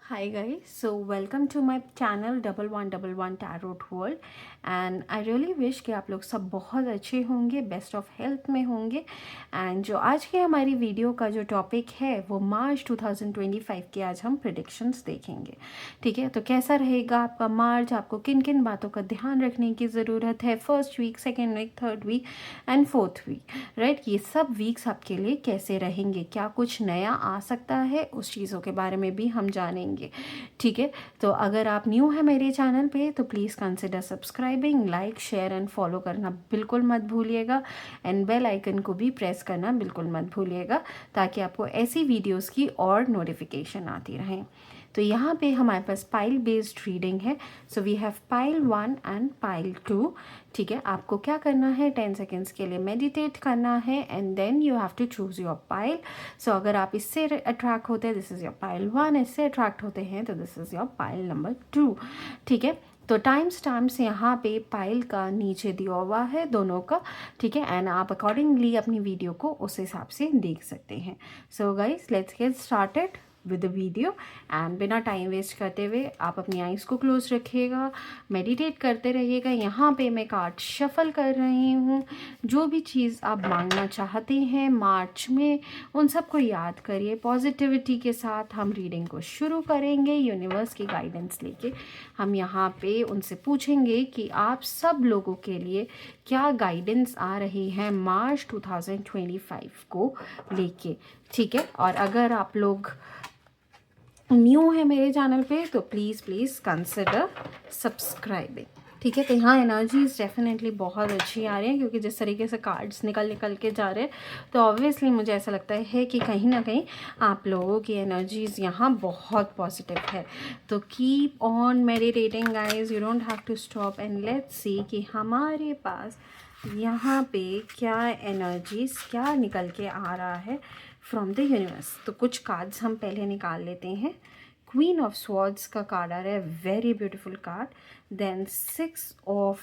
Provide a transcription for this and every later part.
Hi guys, so welcome to my channel 1111 Tarot World and I really wish कि आप लोग सब बहुत अच्छे होंगे, बेस्ट ऑफ हेल्थ में होंगे। एंड जो आज की हमारी वीडियो का जो टॉपिक है वो मार्च 2025 के आज हम प्रिडिक्शंस देखेंगे। ठीक है, तो कैसा रहेगा आपका मार्च, आपको किन किन बातों का ध्यान रखने की ज़रूरत है first week, second week, third week and fourth week, right. ये सब वीक्स आपके लिए कैसे रहेंगे, क्या कुछ नया आ सकता है, उस चीज़ों के बारे में भी हम जानेंगे। ठीक है, तो अगर आप न्यू है मेरे चैनल पे तो please consider subscribing, like, share and follow करना बिल्कुल मत भूलिएगा एंड बेल आइकन को भी प्रेस करना बिल्कुल मत भूलिएगा ताकि आपको ऐसी वीडियोस की और नोटिफिकेशन आती रहें। तो यहाँ पे हमारे पास पाइल बेस्ड रीडिंग है। So we have pile 1 and pile 2। ठीक है, आपको क्या करना है, 10 सेकेंड्स के लिए मेडिटेट करना है and then you have to choose your pile. So अगर आप इससे अट्रैक्ट होते हैं, दिस इज़ योर पाइल 1, इससे अट्रैक्ट होते हैं तो this is your pile number 2। ठीक है, तो टाइम स्टैम्प्स यहाँ पे पाइल का नीचे दिया हुआ है दोनों का। ठीक है, एंड आप अकॉर्डिंगली अपनी वीडियो को उस हिसाब से देख सकते हैं। So guys let's get started with the video and बिना टाइम वेस्ट करते हुए आप अपनी आइज़ को क्लोज रखिएगा, मेडिटेट करते रहिएगा। यहाँ पे मैं कार्ड शफल कर रही हूँ। जो भी चीज़ आप मांगना चाहते हैं मार्च में उन सबको याद करिए। पॉजिटिविटी के साथ हम रीडिंग को शुरू करेंगे। यूनिवर्स की गाइडेंस लेके हम यहाँ पे उनसे पूछेंगे कि आप सब लोगों के लिए क्या गाइडेंस आ रही है मार्च 2025 को लेके। ठीक है, और अगर आप लोग न्यू है मेरे चैनल पे तो प्लीज़ कंसिडर सब्सक्राइबिंग। ठीक है, तो यहाँ एनर्जीज डेफिनेटली बहुत अच्छी आ रही हैं क्योंकि जिस तरीके से कार्ड्स निकल के जा रहे हैं तो ऑब्वियसली मुझे ऐसा लगता है कि कहीं ना कहीं आप लोगों की एनर्जीज यहाँ बहुत पॉजिटिव है। तो keep on meditating guys, you don't have to stop and let's see कि हमारे पास यहाँ पे क्या एनर्जीज क्या निकल के आ रहा है फ्रॉम द यूनिवर्स। तो कुछ कार्ड्स हम पहले निकाल लेते हैं। क्वीन ऑफ स्वॉर्ड्स का कार्ड आ रहा है, very beautiful card. Then 6 of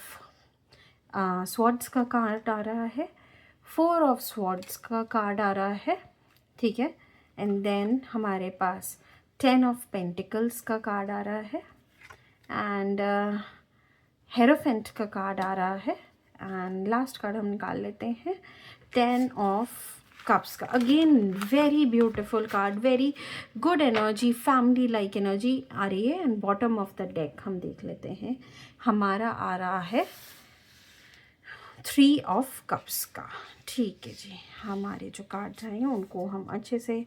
swords का कार्ड आ रहा है, 4 ऑफ स्वॉर्ड्स का कार्ड आ रहा है। ठीक है, एंड देन हमारे पास 10 ऑफ पेंटिकल्स का कार्ड आ रहा है एंड हेरोफेंट का कार्ड आ रहा है एंड लास्ट कार्ड हम निकाल लेते हैं 10 ऑफ कप्स का। Again very beautiful card, very good energy, family like energy आ रही है। And bottom of the deck हम देख लेते हैं, हमारा आ रहा है 3 ऑफ कप्स का। ठीक है जी, हमारे जो कार्ड्स हैं उनको हम अच्छे से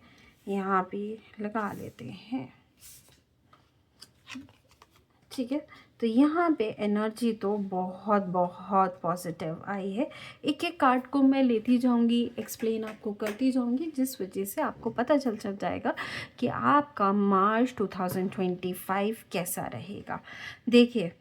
यहाँ पे लगा लेते हैं। ठीक है, तो यहाँ पे एनर्जी तो बहुत बहुत पॉजिटिव आई है। एक एक कार्ड को मैं लेती जाऊँगी, एक्सप्लेन आपको करती जाऊँगी, जिस वजह से आपको पता चल जाएगा कि आपका मार्च 2025 कैसा रहेगा। देखिए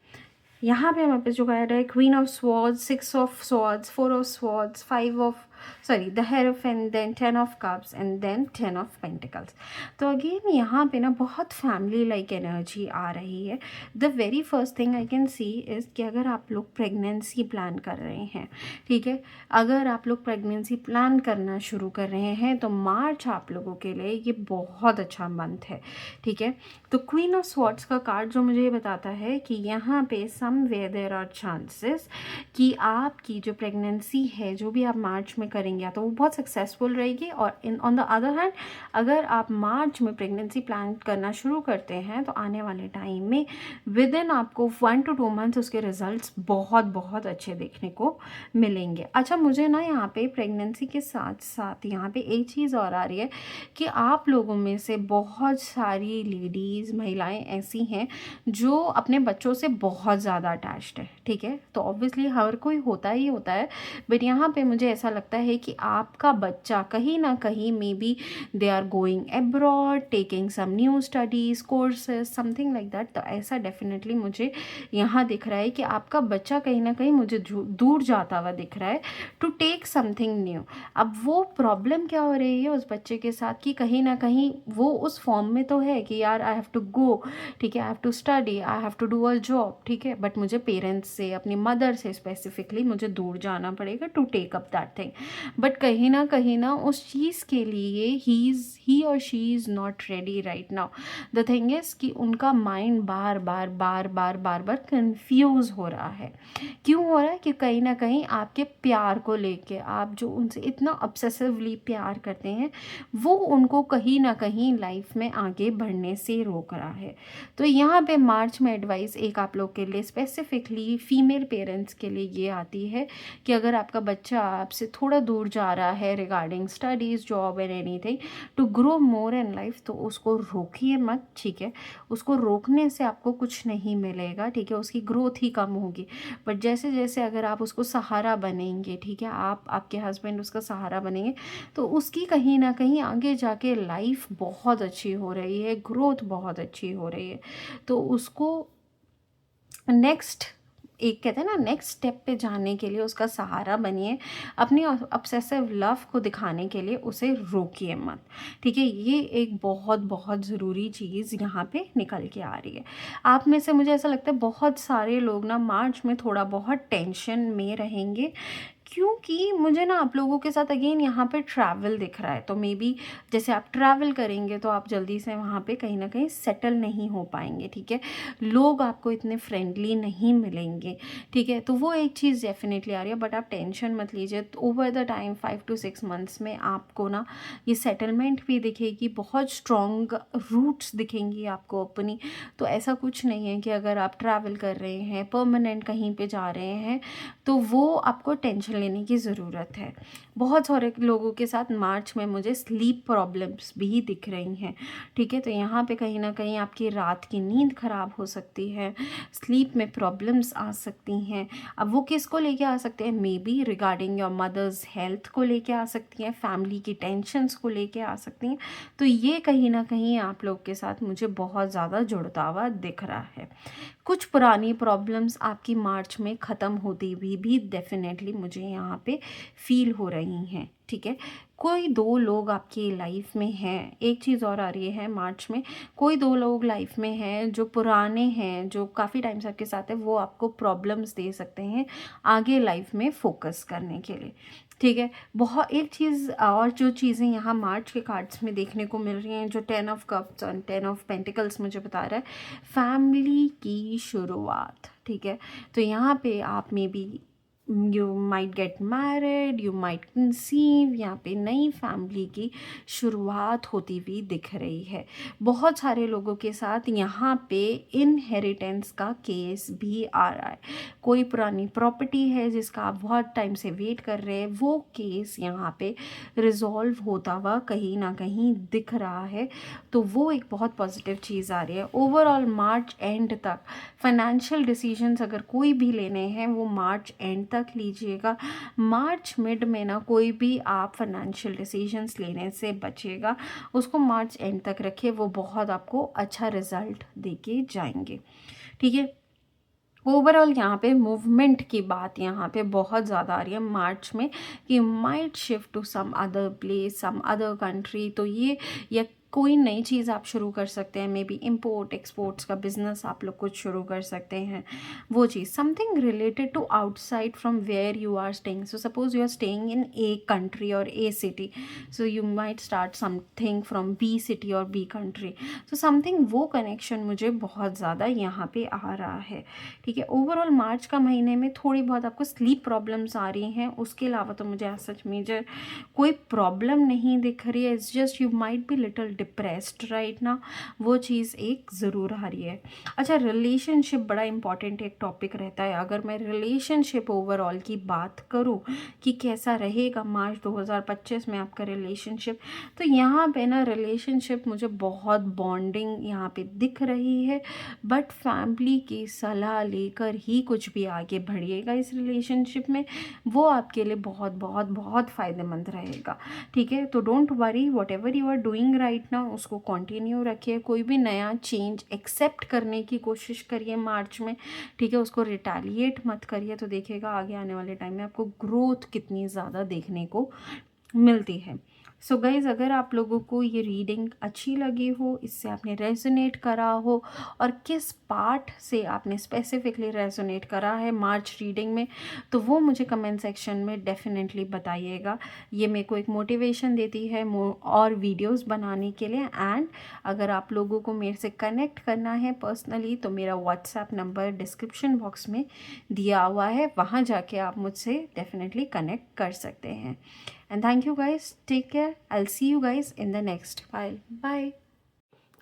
यहाँ पे हमारे पास जो कार्ड है, queen of swords, 6 of swords, 4 of swords, 5 of the hierophant, then 10 of cups and then 10 of pentacles. तो अगेन यहाँ पे ना बहुत फैमिली लाइक एनर्जी आ रही है। The very first thing I can see is कि अगर आप लोग प्रेगनेंसी प्लान कर रहे हैं, ठीक है, अगर आप लोग प्रेगनेंसी प्लान करना शुरू कर रहे हैं तो मार्च आप लोगों के लिए ये बहुत अच्छा मंथ है। ठीक है, तो क्वीन ऑफ स्वॉर्ड्स का कार्ड जो मुझे ये बताता है कि यहाँ पे समवेयर देयर आर चांसेस कि आपकी जो प्रेगनेंसी है जो भी आप मार्च में करेंगे तो वो बहुत सक्सेसफुल रहेगी। और in on the other hand अगर आप मार्च में प्रेगनेंसी प्लान करना शुरू करते हैं तो आने वाले टाइम में विद इन आपको 1 to 2 मंथ्स उसके रिजल्ट्स बहुत बहुत अच्छे देखने को मिलेंगे। अच्छा, मुझे ना यहाँ पे प्रेगनेंसी के साथ साथ यहाँ पे एक चीज़ और आ रही है कि आप लोगों में से बहुत सारी लेडीज़, महिलाएं ऐसी हैं जो अपने बच्चों से बहुत ज़्यादा अटैच्ड है। ठीक है, तो ऑब्वियसली हर कोई होता ही होता है, बट यहाँ पे मुझे ऐसा लगता है कि आपका बच्चा कहीं ना कहीं maybe they are going abroad, taking some new studies courses, something like that. तो ऐसा डेफिनेटली मुझे यहाँ दिख रहा है कि आपका बच्चा कहीं ना कहीं मुझे दूर जाता हुआ दिख रहा है टू टेक समथिंग न्यू। अब वो प्रॉब्लम क्या हो रही है उस बच्चे के साथ कि कहीं ना कहीं वो उस फॉर्म में तो है कि यार आई हैव टू गो, ठीक है, I have to study, I have to do a job, ठीक है, बट मुझे पेरेंट्स से, अपनी मदर से स्पेसिफिकली मुझे दूर जाना पड़ेगा to take up that thing. But कहीं ना उस चीज़ के लिए ही और she is not ready right now. The thing is कि उनका माइंड बार बार बार बार बार बार कंफ्यूज हो रहा है। क्यों हो रहा है? कि कहीं ना कहीं आपके प्यार को लेके, आप जो उनसे इतना ऑब्सेसिवली प्यार करते हैं, वो उनको कहीं ना कहीं लाइफ में आगे बढ़ने से रोक रहा है। तो यहाँ पे मार्च में एडवाइस एक आप लोग के लिए स्पेसिफिकली फीमेल पेरेंट्स के लिए ये आती है कि अगर आपका बच्चा आपसे थोड़ा दूर जा रहा है regarding studies, job and anything to grow more in life, तो उसको रोकिए मत, ठीक है। उसको रोकने से आपको कुछ नहीं मिलेगा, ठीक है, उसकी ग्रोथ ही कम होगी। बट जैसे जैसे अगर आप उसको सहारा बनेंगे, ठीक है, आप आपके हस्बैंड उसका सहारा बनेंगे, तो उसकी कहीं ना कहीं आगे जाके लाइफ बहुत अच्छी हो रही है, ग्रोथ बहुत अच्छी हो रही है। तो उसको नेक्स्ट, एक कहते हैं ना, नेक्स्ट स्टेप पे जाने के लिए उसका सहारा बनिए। अपनी ऑब्सेसिव लव को दिखाने के लिए उसे रोकिए मत, ठीक है। ये एक बहुत बहुत ज़रूरी चीज़ यहाँ पे निकल के आ रही है। आप में से मुझे ऐसा लगता है बहुत सारे लोग ना मार्च में थोड़ा बहुत टेंशन में रहेंगे, क्योंकि मुझे ना आप लोगों के साथ अगेन यहाँ पे ट्रैवल दिख रहा है। तो मे बी जैसे आप ट्रैवल करेंगे तो आप जल्दी से वहाँ पे कहीं ना कहीं सेटल नहीं हो पाएंगे, ठीक है। लोग आपको इतने फ्रेंडली नहीं मिलेंगे, ठीक है। तो वो एक चीज़ डेफिनेटली आ रही है, बट आप टेंशन मत लीजिए। तो over the time 5 to 6 months में आपको ना ये सेटलमेंट भी दिखेगी, बहुत स्ट्रॉन्ग रूट्स दिखेंगी आपको अपनी। तो ऐसा कुछ नहीं है कि अगर आप ट्रैवल कर रहे हैं, परमानेंट कहीं पे जा रहे हैं, तो वो आपको टेंशन लेने की ज़रूरत है। बहुत सारे लोगों के साथ मार्च में मुझे स्लीप प्रॉब्लम्स भी दिख रही हैं, ठीक है। तो यहाँ पे कहीं ना कहीं आपकी रात की नींद खराब हो सकती है, स्लीप में प्रॉब्लम्स आ सकती हैं। अब वो किसको लेके आ सकते हैं? Maybe regarding your mother's health को लेके आ सकती हैं, फैमिली की टेंशन्स को लेके आ सकती हैं। तो ये कहीं ना कहीं आप लोग के साथ मुझे बहुत ज़्यादा जुड़ता हुआ दिख रहा है। कुछ पुरानी प्रॉब्लम्स आपकी मार्च में ख़त्म होती हुई भी डेफिनेटली मुझे यहाँ पे फील हो रही हैं, ठीक है। कोई दो लोग आपकी लाइफ में हैं, एक चीज़ और आ रही है मार्च में, कोई दो लोग लाइफ में हैं जो पुराने हैं, जो काफ़ी टाइम से आपके साथ है, वो आपको प्रॉब्लम्स दे सकते हैं आगे लाइफ में फोकस करने के लिए, ठीक है। बहुत एक चीज़ और, जो चीज़ें यहाँ मार्च के कार्ड्स में देखने को मिल रही हैं, जो 10 of Cups और 10 of Pentacles मुझे बता रहा है, फैमिली की शुरुआत, ठीक है। तो यहाँ पे आप में भी you might get married, you might conceive, यहाँ पे नई फैमिली की शुरुआत होती हुई दिख रही है। बहुत सारे लोगों के साथ यहाँ पे इनहेरिटेंस का केस भी आ रहा है। कोई पुरानी प्रॉपर्टी है जिसका आप बहुत टाइम से वेट कर रहे हैं, वो केस यहाँ पे रिजॉल्व होता हुआ कहीं ना कहीं दिख रहा है। तो वो एक बहुत पॉजिटिव चीज़ आ रही है। ओवरऑल मार्च एंड तक फाइनेंशियल डिसीजंस अगर कोई भी लेने हैं, वो मार्च एंड तक लीजिएगा। मार्च मिड में ना कोई भी आप फाइनेंशियल डिसीजंस लेने से बचेगा, उसको मार्च एंड तक रखिए, वो बहुत आपको अच्छा रिजल्ट देके जाएंगे, ठीक है। ओवरऑल यहाँ पे मूवमेंट की बात यहाँ पे बहुत ज़्यादा आ रही है मार्च में, कि might shift to some other place, some other country. तो ये, या कोई नई चीज़ आप शुरू कर सकते हैं, मे बी इम्पोर्ट एक्सपोर्ट्स का बिजनेस आप लोग कुछ शुरू कर सकते हैं। वो चीज़ something related to outside from where you are staying. So suppose you are staying in a country और a city, so you might start something from B city और बी कंट्री। सो समथिंग, वो connection मुझे बहुत ज़्यादा यहाँ पे आ रहा है, ठीक है। ओवरऑल मार्च का महीने में थोड़ी बहुत आपको स्लीप प्रॉब्लम्स आ रही हैं, उसके अलावा तो मुझे सच मेजर कोई प्रॉब्लम नहीं दिख रही है। It's just you might be little depressed right ना, वो चीज़ एक ज़रूर आ रही है। अच्छा, रिलेशनशिप बड़ा इंपॉर्टेंट एक टॉपिक रहता है। अगर मैं रिलेशनशिप ओवरऑल की बात करूँ कि कैसा रहेगा मार्च 2025 में आपका रिलेशनशिप, तो यहाँ पे ना रिलेशनशिप मुझे बहुत बॉन्डिंग यहाँ पे दिख रही है, बट फैमिली की सलाह लेकर ही कुछ भी आगे बढ़िएगा इस रिलेशनशिप में, वो आपके लिए बहुत बहुत बहुत फ़ायदेमंद रहेगा, ठीक है। तो don't worry, whatever you are doing right ना, उसको कंटिन्यू रखिए। कोई भी नया चेंज एक्सेप्ट करने की कोशिश करिए मार्च में, ठीक है, उसको रिटेलिएट मत करिए। तो देखिएगा आगे आने वाले टाइम में आपको ग्रोथ कितनी ज़्यादा देखने को मिलती है। सो गाइज़, अगर आप लोगों को ये रीडिंग अच्छी लगी हो, इससे आपने रेजोनेट करा हो, और किस पार्ट से आपने स्पेसिफिकली रेजोनेट करा है मार्च रीडिंग में, तो वो मुझे कमेंट सेक्शन में डेफिनेटली बताइएगा। ये मेरे को एक मोटिवेशन देती है और वीडियोस बनाने के लिए। एंड अगर आप लोगों को मेरे से कनेक्ट करना है पर्सनली, तो मेरा व्हाट्सएप नंबर डिस्क्रिप्शन बॉक्स में दिया हुआ है, वहाँ जाके आप मुझसे डेफिनेटली कनेक्ट कर सकते हैं। And thank you guys. Take care. I'll see you guys in the next file. Bye.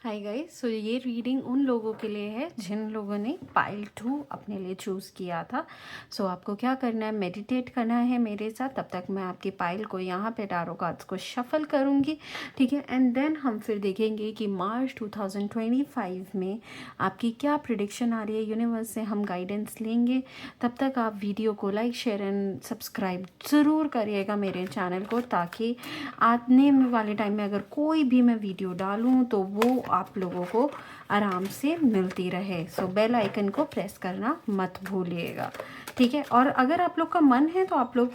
Hi guys, so ये रीडिंग उन लोगों के लिए है जिन लोगों ने पाइल 2 अपने लिए चूज़ किया था। सो आपको क्या करना है, मेडिटेट करना है मेरे साथ। तब तक मैं आपकी पाइल को यहाँ पे टैरो कार्ड्स को शफल करूँगी, ठीक है। एंड देन हम फिर देखेंगे कि मार्च 2025 में आपकी क्या प्रिडिक्शन आ रही है, यूनिवर्स से हम गाइडेंस लेंगे। तब तक आप वीडियो को लाइक, शेयर एंड सब्सक्राइब ज़रूर करिएगा मेरे चैनल को, ताकि आने वाले टाइम में अगर कोई भी मैं वीडियो डालूँ तो वो आप लोगों को आराम से मिलती रहे। सो बेल आइकन को प्रेस करना मत भूलिएगा, ठीक है। और अगर आप लोग का मन है तो आप लोग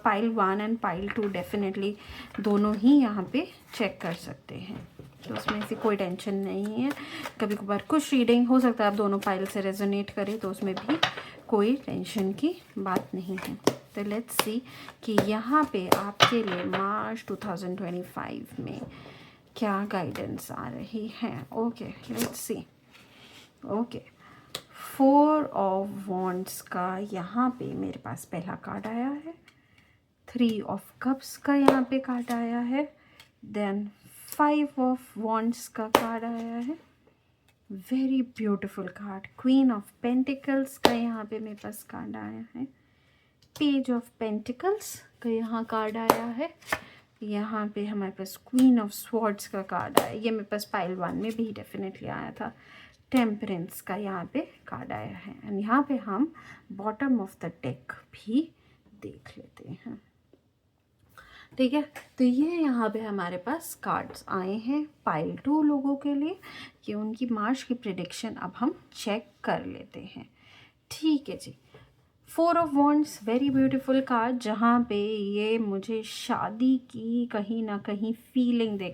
पाइल 1 एंड पाइल 2 डेफिनेटली दोनों ही यहाँ पे चेक कर सकते हैं, तो उसमें से कोई टेंशन नहीं है। कभी कभार कुछ रीडिंग हो सकता है आप दोनों पाइल से रेजोनेट करें, तो उसमें भी कोई टेंशन की बात नहीं है। तो लेट्स सी कि यहाँ पे आपके लिए मार्च 2025 में क्या गाइडेंस आ रही है। Okay, let's see. Okay, 4 of wands का यहाँ पे मेरे पास पहला कार्ड आया है। 3 ऑफ कप्स का यहाँ पे कार्ड आया है। देन 5 ऑफ वॉन्ड्स का कार्ड आया है। Very beautiful card. Queen of pentacles का यहाँ पे मेरे पास कार्ड आया है। पेज ऑफ पेंटिकल्स का यहाँ कार्ड आया है। यहाँ पे हमारे पास क्वीन ऑफ स्वॉर्ड्स का कार्ड आया, ये मेरे पास पाइल 1 में भी डेफिनेटली आया था। टेम्परेंस का यहाँ पे कार्ड आया है। एंड यहाँ पे हम बॉटम ऑफ द डेक भी देख लेते हैं, ठीक है। तो ये यहाँ पे हमारे पास कार्ड्स आए हैं पाइल 2 लोगों के लिए, कि उनकी मार्च की प्रिडिक्शन अब हम चेक कर लेते हैं, ठीक है जी। 4 of wands, very beautiful card, जहाँ पे ये मुझे शादी की कहीं ना कहीं फीलिंग दे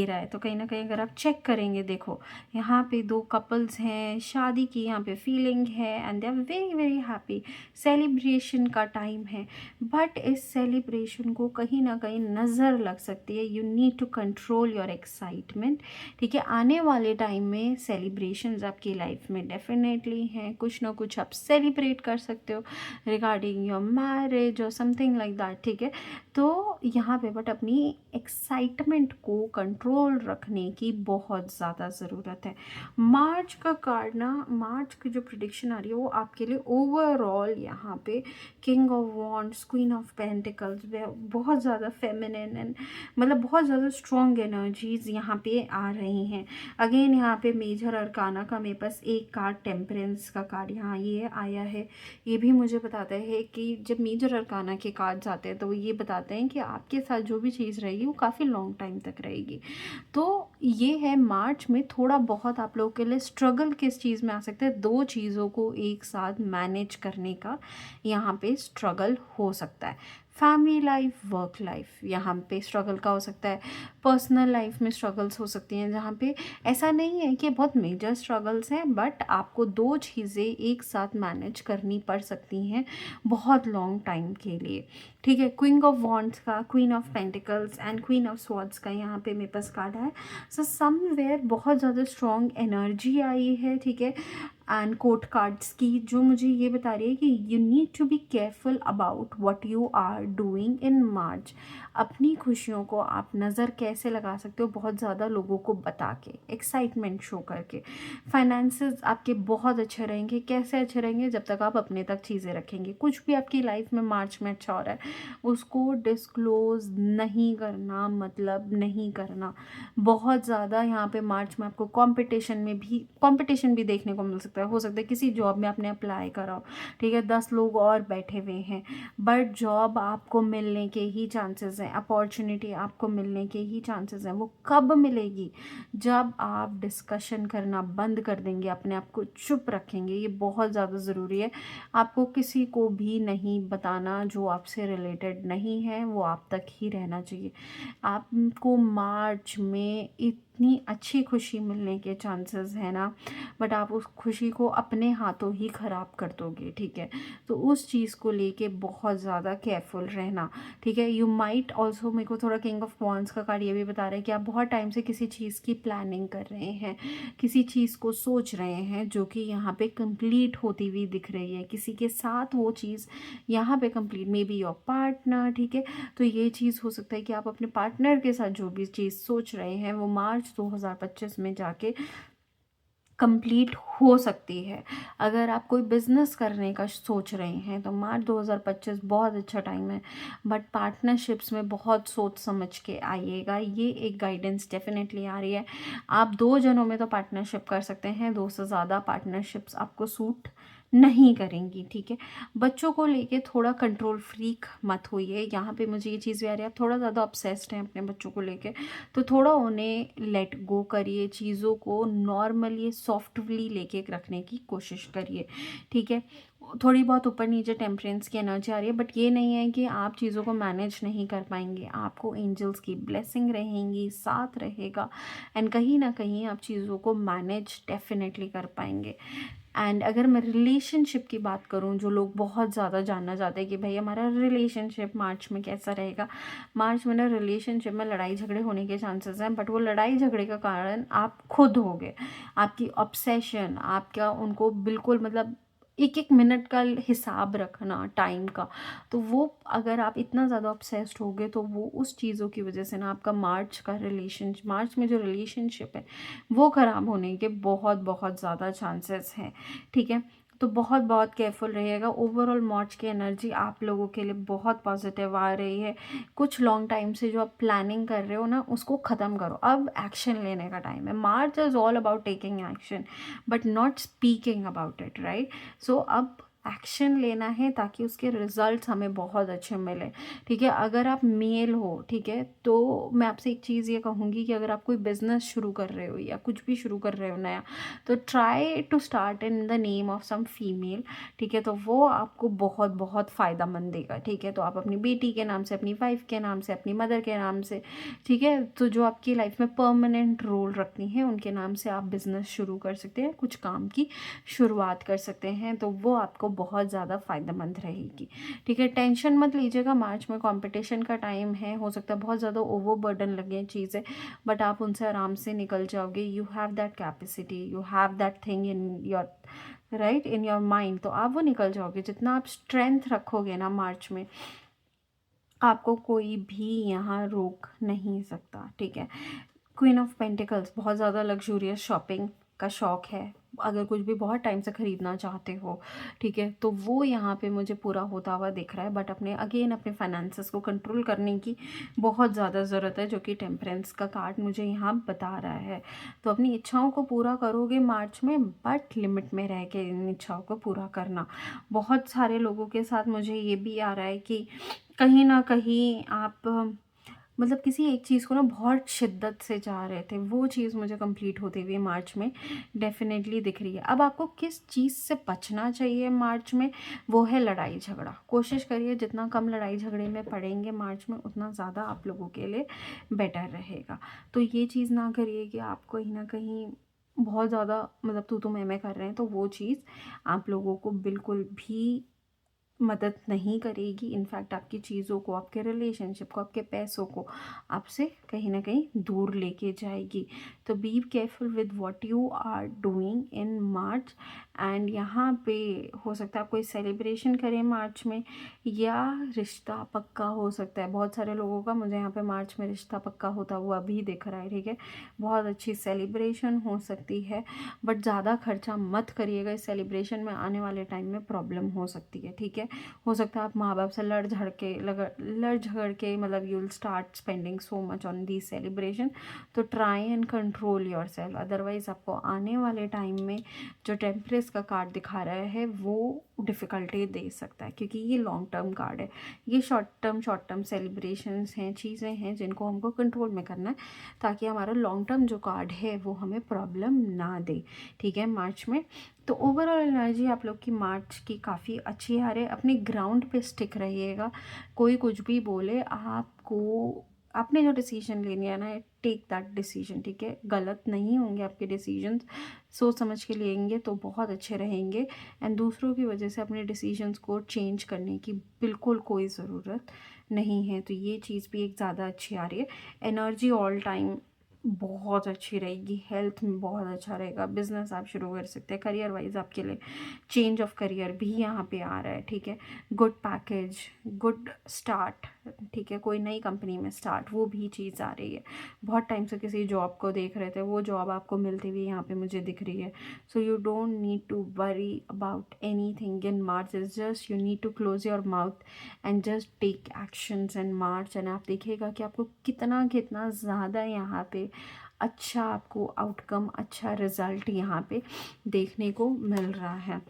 रहा है। तो कहीं ना कहीं अगर आप चेक करेंगे, देखो यहाँ पे 2 कपल्स हैं, शादी की यहाँ पे फीलिंग है, and they are very very happy. Celebration का टाइम है, बट इस सेलिब्रेशन को कहीं ना कहीं नज़र लग सकती है। You need to control your excitement, ठीक है। आने वाले टाइम में सेलिब्रेशंस आपकी लाइफ में डेफिनेटली हैं, कुछ ना कुछ आप सेलिब्रेट कर सकते हो रिगार्डिंग योर मैरिज और समथिंग लाइक दैट, ठीक है। तो यहाँ पे बट अपनी एक्साइटमेंट को कंट्रोल रखने की बहुत ज़्यादा ज़रूरत है। मार्च का कार्ड ना, मार्च की जो प्रिडिक्शन आ रही है वो आपके लिए ओवरऑल यहाँ पे king of wands, queen of pentacles, बहुत ज़्यादा फेमिनिन एंड मतलब बहुत ज़्यादा स्ट्रॉन्ग एनर्जीज यहाँ पे आ रही हैं। अगेन यहाँ पे मेजर अरकाना का मेरे पास एक कार्ड, टेम्परेंस का कार्ड यहाँ ये आया है। ये भी मुझे बताता है कि जब मेजर अरकाना के कार्ड्स आते हैं तो ये बताते हैं कि आपके साथ जो भी चीज़ रहेगी वो काफ़ी लॉन्ग टाइम तक रहेगी। तो ये है मार्च में थोड़ा बहुत आप लोगों के लिए स्ट्रगल किस चीज़ में आ सकता है, 2 चीज़ों को एक साथ मैनेज करने का यहाँ पे स्ट्रगल हो सकता है। फैमिली लाइफ, वर्क लाइफ, यहाँ पे स्ट्रगल का हो सकता है। पर्सनल लाइफ में स्ट्रगल्स हो सकती हैं, जहाँ पे ऐसा नहीं है कि बहुत मेजर स्ट्रगल्स हैं, बट आपको 2 चीज़ें एक साथ मैनेज करनी पड़ सकती हैं बहुत लॉन्ग टाइम के लिए, ठीक है। क्वीन ऑफ वॉन्ड्स का, queen of pentacles and queen of swords का यहाँ पे मेरे पास कार्ड है। सो समवेयर बहुत ज़्यादा स्ट्रॉन्ग एनर्जी आई है, ठीक है। एंड कोर्ट कार्ड्स की जो मुझे ये बता रही है कि you need to be careful about what you are doing in March. अपनी खुशियों को आप नज़र कैसे लगा सकते हो, बहुत ज़्यादा लोगों को बता के, एक्साइटमेंट शो करके। फाइनेंसेस आपके बहुत अच्छे रहेंगे। कैसे अच्छे रहेंगे, जब तक आप अपने तक चीज़ें रखेंगे। कुछ भी आपकी लाइफ में मार्च में अच्छा हो रहा है उसको डिस्क्लोज़ नहीं करना, मतलब नहीं करना। बहुत ज़्यादा यहाँ पे मार्च में आपको कंपटीशन भी देखने को मिल सकता है। हो सकता है किसी जॉब में आपने अप्लाई करा हो, ठीक है, 10 लोग और बैठे हुए हैं, बट जॉब आपको मिलने के ही चांसेस हैं, अपॉर्चुनिटी आपको मिलने के ही चांसेस हैं। वो कब मिलेगी? जब आप डिस्कशन करना बंद कर देंगे, अपने आप को चुप रखेंगे। ये बहुत ज़्यादा ज़रूरी है। आपको किसी को भी नहीं बताना जो आपसे रिलेटेड नहीं है, वो आप तक ही रहना चाहिए। आपको मार्च में इतनी अच्छी खुशी मिलने के चांसेस है ना, बट आप उस खुशी को अपने हाथों ही ख़राब कर दोगे, ठीक है। तो उस चीज़ को लेके बहुत ज़्यादा केयरफुल रहना, ठीक है। यू माइट ऑल्सो, मेरे को थोड़ा किंग ऑफ वॉन्ड्स का कार्ड ये भी बता रहा है कि आप बहुत टाइम से किसी चीज़ की प्लानिंग कर रहे हैं, किसी चीज़ को सोच रहे हैं जो कि यहाँ पे कंप्लीट होती हुई दिख रही है, किसी के साथ वो चीज़ यहाँ पे complete, may be your partner, ठीक है। तो ये चीज़ हो सकता है कि आप अपने पार्टनर के साथ जो भी चीज़ सोच रहे हैं वो मार्च 2025 में जाके कंप्लीट हो सकती है। अगर आप कोई बिज़नेस करने का सोच रहे हैं तो मार्च 2025 बहुत अच्छा टाइम है, बट पार्टनरशिप्स में बहुत सोच समझ के आइएगा। ये एक गाइडेंस डेफिनेटली आ रही है। आप 2 जनों में तो पार्टनरशिप कर सकते हैं, 2 से ज़्यादा पार्टनरशिप्स आपको सूट नहीं करेंगी, ठीक है। बच्चों को लेके थोड़ा कंट्रोल फ्रीक मत होइए। यहाँ पे मुझे ये चीज़ भी आ रही है, आप थोड़ा ज़्यादा ऑब्सेस्ड हैं अपने बच्चों को लेके, तो थोड़ा उन्हें लेट गो करिए, चीज़ों को नॉर्मली सॉफ्टली लेके रखने की कोशिश करिए, ठीक है। थोड़ी बहुत ऊपर नीचे टेम्परेंस की एनर्जी आ रही है, बट ये नहीं है कि आप चीज़ों को मैनेज नहीं कर पाएंगे। आपको एंजल्स की ब्लेसिंग रहेंगी, साथ रहेगा, एंड कहीं ना कहीं आप चीज़ों को मैनेज डेफिनेटली कर पाएंगे। एंड अगर मैं रिलेशनशिप की बात करूं, जो लोग बहुत ज़्यादा जानना चाहते हैं कि भाई हमारा रिलेशनशिप मार्च में कैसा रहेगा, मार्च में ना रिलेशनशिप में लड़ाई झगड़े होने के चांसेस हैं, बट वो लड़ाई झगड़े का कारण आप खुद होगे। आपकी ऑब्सेशन, आपका उनको बिल्कुल मतलब एक एक मिनट का हिसाब रखना टाइम का, तो वो अगर आप इतना ज़्यादा ऑब्सेस्ड होगे तो वो उस चीज़ों की वजह से ना आपका मार्च में जो रिलेशनशिप है वो ख़राब होने के बहुत बहुत ज़्यादा चांसेस हैं, ठीक है। तो बहुत बहुत केयरफुल रहिएगा। ओवरऑल मार्च की एनर्जी आप लोगों के लिए बहुत पॉजिटिव आ रही है। कुछ लॉन्ग टाइम से जो आप प्लानिंग कर रहे हो ना, उसको ख़त्म करो। अब एक्शन लेने का टाइम है। March is all about taking action but not speaking about it, right. So अब एक्शन लेना है ताकि उसके रिजल्ट्स हमें बहुत अच्छे मिले, ठीक है। अगर आप मेल हो, ठीक है, तो मैं आपसे एक चीज़ ये कहूँगी कि अगर आप कोई बिज़नेस शुरू कर रहे हो या कुछ भी शुरू कर रहे हो नया, तो try to start in the name of some female, ठीक है। तो वो आपको बहुत बहुत फ़ायदा मंद देगा, ठीक है। तो आप अपनी बेटी के नाम से, अपनी वाइफ के नाम से, अपनी मदर के नाम से, ठीक है, तो जो आपकी लाइफ में परमानेंट रोल रखती हैं उनके नाम से आप बिज़नेस शुरू कर सकते हैं, कुछ काम की शुरुआत कर सकते हैं, तो वो आपको बहुत ज़्यादा फ़ायदेमंद रहेगी, ठीक है। टेंशन मत लीजिएगा, मार्च में कंपटीशन का टाइम है, हो सकता है बहुत ज़्यादा ओवरबर्डन लगे चीज़ें, बट आप उनसे आराम से निकल जाओगे। You have that capacity, you have that thing in your right, in your mind, तो आप वो निकल जाओगे। जितना आप स्ट्रेंथ रखोगे ना मार्च में, आपको कोई भी यहाँ रोक नहीं सकता, ठीक है। क्वीन ऑफ पेंटिकल्स, बहुत ज़्यादा लग्जूरियस शॉपिंग का शौक़ है, अगर कुछ भी बहुत टाइम से ख़रीदना चाहते हो, ठीक है, तो वो यहाँ पे मुझे पूरा होता हुआ दिख रहा है। बट अपने फाइनेंसेस को कंट्रोल करने की बहुत ज़्यादा ज़रूरत है, जो कि टेम्परेंस का कार्ड मुझे यहाँ बता रहा है। तो अपनी इच्छाओं को पूरा करोगे मार्च में, बट लिमिट में रह के इन इच्छाओं को पूरा करना। बहुत सारे लोगों के साथ मुझे ये भी आ रहा है कि कहीं ना कहीं आप मतलब किसी एक चीज़ को ना बहुत शिद्दत से चाह रहे थे, वो चीज़ मुझे कंप्लीट होती हुई मार्च में डेफिनेटली दिख रही है। अब आपको किस चीज़ से बचना चाहिए मार्च में, वो है लड़ाई झगड़ा। कोशिश करिए जितना कम लड़ाई झगड़े में पड़ेंगे मार्च में, उतना ज़्यादा आप लोगों के लिए बेटर रहेगा। तो ये चीज़ ना करिए कि आप कहीं ना कहीं बहुत ज़्यादा मतलब तू मैं कर रहे हैं, तो वो चीज़ आप लोगों को बिल्कुल भी मदद नहीं करेगी। इनफैक्ट आपकी चीज़ों को, आपके रिलेशनशिप को, आपके पैसों को आपसे कहीं ना कहीं दूर लेके जाएगी। तो be careful with what you are doing in March. And यहाँ पे हो सकता है आप कोई सेलिब्रेशन करें मार्च में, या रिश्ता पक्का हो सकता है। बहुत सारे लोगों का मुझे यहाँ पे मार्च में रिश्ता पक्का होता हुआ भी दिख रहा है, ठीक है। बहुत अच्छी सेलिब्रेशन हो सकती है, बट ज़्यादा खर्चा मत करिएगा। इस सेलिब्रेशन में आने वाले टाइम में प्रॉब्लम हो सकती है, ठीक है। है। हो सकता है आप माँ बाप से लड़ झगड़ के मतलब you will start spending so much on the celebration. तो try and control yourself, otherwise आपको आने वाले टाइम में जो टेम्परेस का कार्ड दिखा रहा है वो डिफ़िकल्टी दे सकता है, क्योंकि ये लॉन्ग टर्म कार्ड है। ये शॉर्ट टर्म सेलिब्रेशंस हैं, चीज़ें हैं जिनको हमको कंट्रोल में करना है, ताकि हमारा लॉन्ग टर्म जो कार्ड है वो हमें प्रॉब्लम ना दे। ठीक है, मार्च में तो ओवरऑल एनर्जी आप लोग की मार्च की काफ़ी अच्छी आ रही है। अपने ग्राउंड पे स्टिक रहिएगा, कोई कुछ भी बोले आपको आपने जो डिसीजन लेनी है ना, टेक दैट डिसीजन। ठीक है, गलत नहीं होंगे आपके डिसीजंस, सोच समझ के लेंगे तो बहुत अच्छे रहेंगे। एंड दूसरों की वजह से अपने डिसीजंस को चेंज करने की बिल्कुल कोई ज़रूरत नहीं है। तो ये चीज़ भी एक ज़्यादा अच्छी आ रही है। एनर्जी ऑल टाइम बहुत अच्छी रहेगी, हेल्थ में बहुत अच्छा रहेगा, बिजनेस आप शुरू कर सकते हैं, करियर वाइज आपके लिए चेंज ऑफ करियर भी यहाँ पे आ रहा है। ठीक है, गुड पैकेज, गुड स्टार्ट। ठीक है, कोई नई कंपनी में स्टार्ट, वो भी चीज़ आ रही है। बहुत टाइम से किसी जॉब को देख रहे थे, वो जॉब आपको मिलती हुई यहाँ पे मुझे दिख रही है। So you don't need to worry about any thing in March, is just you need to close your mouth and just take actions in March. And आप देखिएगा कि आपको कितना कितना ज़्यादा यहाँ पे अच्छा आपको आउटकम, अच्छा रिजल्ट यहाँ पे देखने को मिल रहा है।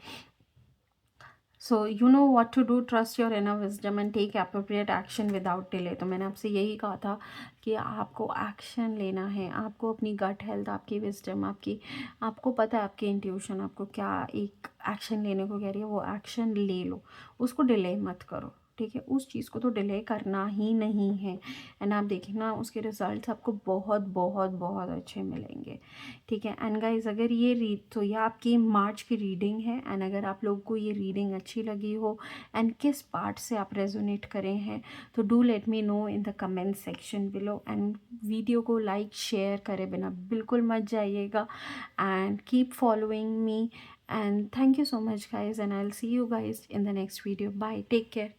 So you know what to do, trust your inner wisdom and take appropriate action without delay. तो मैंने आपसे यही कहा था कि आपको एक्शन लेना है, आपको अपनी गट हेल्थ, आपकी विजडम, आपको पता है आपकी इंट्यूशन आपको क्या एक एक्शन लेने को कह रही है, वो एक्शन ले लो, उसको डिले मत करो। ठीक है, उस चीज़ को तो डिले करना ही नहीं है। एंड आप देखना उसके रिजल्ट्स आपको बहुत बहुत बहुत अच्छे मिलेंगे। ठीक है, एंड गाइज अगर ये आपकी मार्च की रीडिंग है। एंड अगर आप लोगों को ये रीडिंग अच्छी लगी हो एंड किस पार्ट से आप रेजोनेट करे हैं, तो do let me know in the comment section below. And video को लाइक शेयर करे बिना बिल्कुल मत जाइएगा। And keep following me, and thank you so much guys, and I'll see you guys in the next video. Bye, take care.